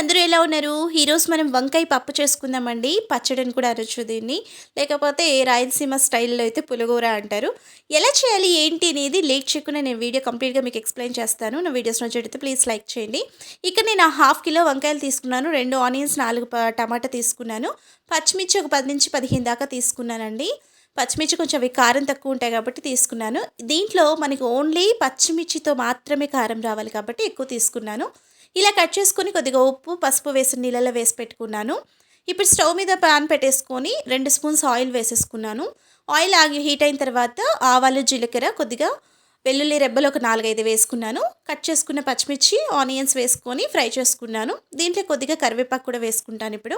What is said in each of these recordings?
అందరూ ఎలా ఉన్నారు? ఈరోజు మనం వంకాయ పప్పు చేసుకుందామండి. పచ్చడని కూడా అనొచ్చు దీన్ని. లేకపోతే రాయలసీమ స్టైల్‌లో అయితే పులిహోర అంటారు. ఎలా చేయాలి ఏంటి అనేది లేట్ చేయకుండా నేను వీడియో కంప్లీట్‌గా మీకు ఎక్స్‌ప్లెయిన్ చేస్తాను. నా వీడియోస్ నచ్చితే ప్లీజ్ లైక్ చేయండి. ఇక్కడ నేను ½ కిలో వంకాయలు తీసుకున్నాను. 2 ఆనియన్స్, 4 టమాటా తీసుకున్నాను. పచ్చిమిర్చి ఒక 10-15 దాకా తీసుకున్నానండి. పచ్చిమిర్చి కొంచెం అవి కారం తక్కువ ఉంటాయి కాబట్టి తీసుకున్నాను. దీంట్లో మనకి ఓన్లీ పచ్చిమిర్చితో మాత్రమే కారం రావాలి కాబట్టి ఎక్కువ తీసుకున్నాను. ఇలా కట్ చేసుకొని కొద్దిగా ఉప్పు, పసుపు వేసి నీళ్ళలో వేసి పెట్టుకున్నాను. ఇప్పుడు స్టవ్ మీద పాన్ పెట్టేసుకొని 2 స్పూన్స్ ఆయిల్ వేసేసుకున్నాను. ఆయిల్ హీట్ అయిన తర్వాత ఆవాలు, జీలకర్ర, కొద్దిగా వెల్లుల్లి రెబ్బలు ఒక 4, 5 వేసుకున్నాను. కట్ చేసుకున్న పచ్చిమిర్చి, ఆనియన్స్ వేసుకొని ఫ్రై చేసుకున్నాను. దీంట్లో కొద్దిగా కరివేపాకు కూడా వేసుకుంటాను ఇప్పుడు.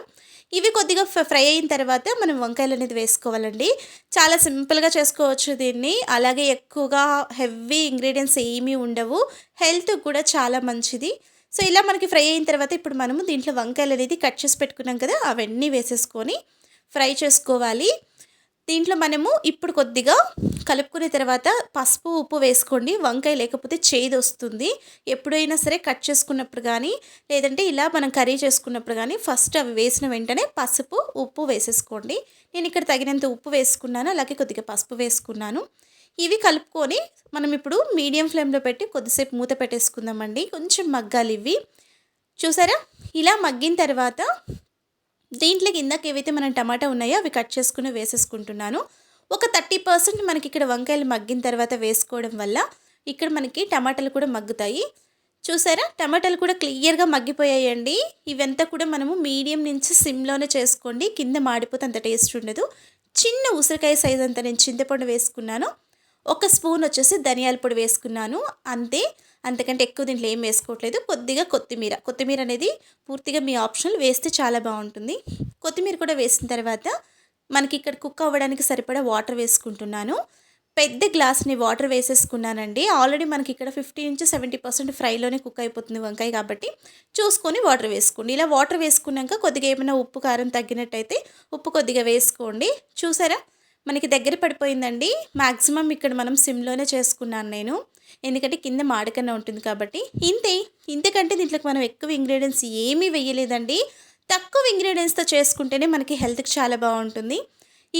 ఇవి కొద్దిగా ఫ్రై అయిన తర్వాత మనం వంకాయలు అనేది వేసుకోవాలండి. చాలా సింపుల్గా చేసుకోవచ్చు దీన్ని. అలాగే ఎక్కువగా హెవీ ఇంగ్రీడియంట్స్ ఏమీ ఉండవు. హెల్త్కి కూడా చాలా మంచిది. సో ఇలా మనకి ఫ్రై అయిన తర్వాత ఇప్పుడు మనము దీంట్లో వంకాయలు అనేది కట్ చేసి పెట్టుకున్నాం కదా, అవన్నీ వేసేసుకొని ఫ్రై చేసుకోవాలి. దీంట్లో మనము ఇప్పుడు కొద్దిగా కలుపుకునే తర్వాత పసుపు, ఉప్పు వేసుకోండి. వంకాయ లేకపోతే చేదు వస్తుంది. ఎప్పుడైనా సరే కట్ చేసుకున్నప్పుడు కానీ లేదంటే ఇలా మనం కర్రీ చేసుకున్నప్పుడు కానీ ఫస్ట్ అవి వేసిన వెంటనే పసుపు, ఉప్పు వేసేసుకోండి. నేను ఇక్కడ తగినంత ఉప్పు వేసుకున్నాను, అలాగే కొద్దిగా పసుపు వేసుకున్నాను. ఇవి కలుపుకొని మనం ఇప్పుడు మీడియం ఫ్లేమ్లో పెట్టి కొద్దిసేపు మూత పెట్టేసుకుందామండి. కొంచెం మగ్గాలి ఇవి. చూసారా, ఇలా మగ్గిన తర్వాత దీంట్లోకి ఇందాక ఏవైతే మనం టమాటా ఉన్నాయో అవి కట్ చేసుకుని వేసేసుకుంటున్నాను. ఒక 30% మనకి ఇక్కడ వంకాయలు మగ్గిన తర్వాత వేసుకోవడం వల్ల ఇక్కడ మనకి టమాటాలు కూడా మగ్గుతాయి. చూసారా, టమాటాలు కూడా క్లియర్గా మగ్గిపోయాయండి. ఇవంతా కూడా మనము మీడియం నుంచి సిమ్లోనే చేసుకోండి. కింద మాడిపోతే అంత టేస్ట్ ఉండదు. చిన్న ఉసిరికాయ సైజ్ అంతా నేను చింతపండు వేసుకున్నాను. ఒక స్పూన్ వచ్చేసి ధనియాల పొడి వేసుకున్నాను, అంతే. అంతకంటే ఎక్కువ దీంట్లో ఏం వేసుకోవట్లేదు. కొద్దిగా కొత్తిమీర అనేది పూర్తిగా మీ ఆప్షనల్, వేస్తే చాలా బాగుంటుంది. కొత్తిమీర కూడా వేసిన తర్వాత మనకి ఇక్కడ కుక్ అవ్వడానికి సరిపడా వాటర్ వేసుకుంటున్నాను. పెద్ద గ్లాస్ని వాటర్ వేసేసుకున్నానండి. ఆల్రెడీ మనకి ఇక్కడ 50-70% ఫ్రైలోనే కుక్ అయిపోతుంది వంకాయ కాబట్టి చూసుకొని వాటర్ వేసుకోండి. ఇలా వాటర్ వేసుకున్నాక కొద్దిగా ఏమైనా ఉప్పు, కారం తగ్గినట్టయితే ఉప్పు కొద్దిగా వేసుకోండి. చూసారా, మనకి దగ్గర పడిపోయిందండి. మ్యాక్సిమం ఇక్కడ మనం సిమ్లోనే చేసుకున్నాను నేను, ఎందుకంటే కింద మాడకన్నా ఉంటుంది కాబట్టి. ఇంతకంటే దీంట్లోకి మనం ఎక్కువ ఇంగ్రీడియంట్స్ ఏమీ వేయలేదండి. తక్కువ ఇంగ్రీడియంట్స్తో చేసుకుంటేనే మనకి హెల్త్కి చాలా బాగుంటుంది.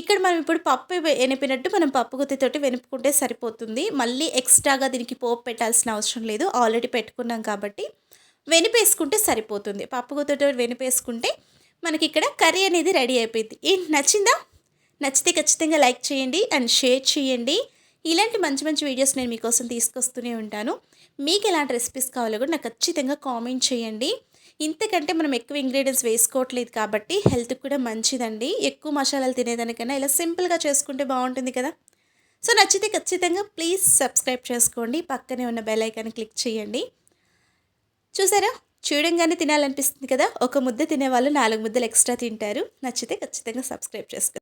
ఇక్కడ మనం ఇప్పుడు పప్పు ఎనిపినట్టు మనం పప్పు గుత్తితోటి వెనుపుకుంటే సరిపోతుంది. మళ్ళీ ఎక్స్ట్రాగా దీనికి పోపు పెట్టాల్సిన అవసరం లేదు, ఆల్రెడీ పెట్టుకున్నాం కాబట్టి వెనిపేసుకుంటే సరిపోతుంది. పప్పు గుత్తితో వెనిపేసుకుంటే మనకి ఇక్కడ కర్రీ అనేది రెడీ అయిపోయింది. నచ్చిందా? నచ్చితే ఖచ్చితంగా లైక్ చేయండి అండ్ షేర్ చేయండి. ఇలాంటి మంచి మంచి వీడియోస్ నేను మీకోసం తీసుకొస్తూనే ఉంటాను. మీకు ఎలాంటి రెసిపీస్ కావాలో కూడా నాకు ఖచ్చితంగా కామెంట్ చేయండి. ఇంతకంటే మనం ఎక్కువ ఇంగ్రీడియంట్స్ వేసుకోవట్లేదు కాబట్టి హెల్త్కి కూడా మంచిదండి. ఎక్కువ మసాలాలు తినేదానికన్నా ఇలా సింపుల్గా చేసుకుంటే బాగుంటుంది కదా. సో నచ్చితే ఖచ్చితంగా ప్లీజ్ సబ్స్క్రైబ్ చేసుకోండి. పక్కనే ఉన్న బెల్ ఐకాన్ క్లిక్ చేయండి. చూసారా, చూడంగానే తినాలనిపిస్తుంది కదా. ఒక ముద్ద తినేవాళ్ళు 4 ముద్దలు ఎక్స్ట్రా తింటారు. నచ్చితే ఖచ్చితంగా సబ్స్క్రైబ్ చేసుకోండి.